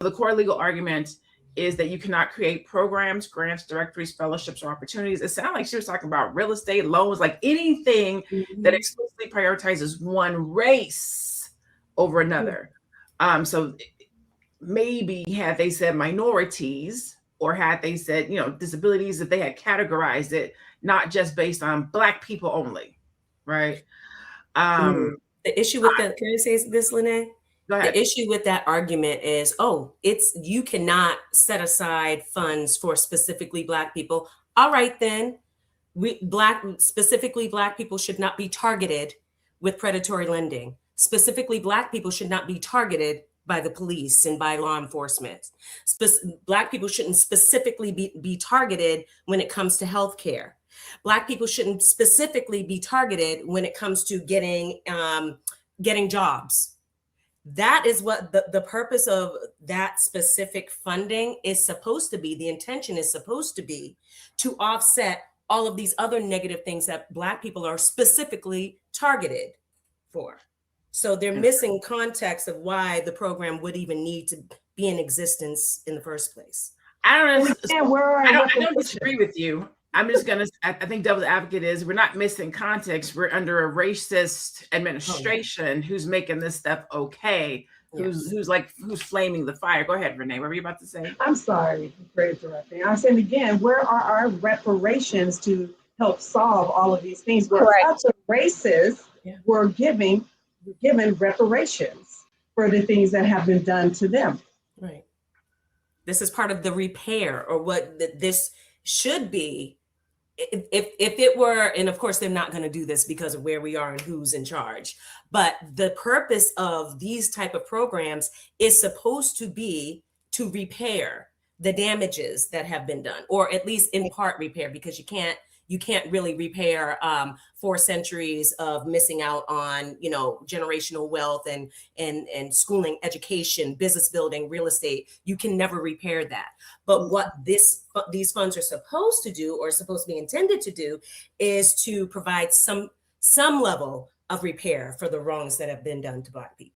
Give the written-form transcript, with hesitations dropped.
The core legal argument is that you cannot create programs, grants, directories, fellowships, or opportunities. It sounded like she was talking about real estate, loans, like anything that exclusively prioritizes one race over another. So maybe had they said minorities, or had they said, disabilities, if they had categorized it, not just based on Black people only, right? The issue with that, can I say this, Lene? Go ahead. The issue with that argument is, you cannot set aside funds for specifically Black people. All right, then, specifically Black people should not be targeted with predatory lending. Specifically, Black people should not be targeted by the police and by law enforcement. Black people shouldn't specifically be targeted when it comes to healthcare. Black people shouldn't specifically be targeted when it comes to getting jobs. That is what the purpose of that specific funding is supposed to be. The intention is supposed to be to offset all of these other negative things that Black people are specifically targeted for. So they're missing context of why the program would even need to be in existence in the first place. I don't disagree with you. I'm just going to, I think devil's advocate is we're not missing context. We're under a racist administration who's making this stuff okay, who's flaming the fire. Go ahead, Renee. What were you about to say? I'm sorry for interrupting. I'm saying again, where are our reparations to help solve all of these things? Where other races were given reparations for the things that have been done to them. Right. This is part of the repair, or what this should be. If it were, and of course they're not going to do this because of where we are and who's in charge, but the purpose of these type of programs is supposed to be to repair the damages that have been done, or at least in part repair, because you can't really repair 4 centuries of missing out on, generational wealth and schooling, education, business building, real estate. You can never repair that. But what these funds are supposed to do, or supposed to be intended to do, is to provide some level of repair for the wrongs that have been done to Black people.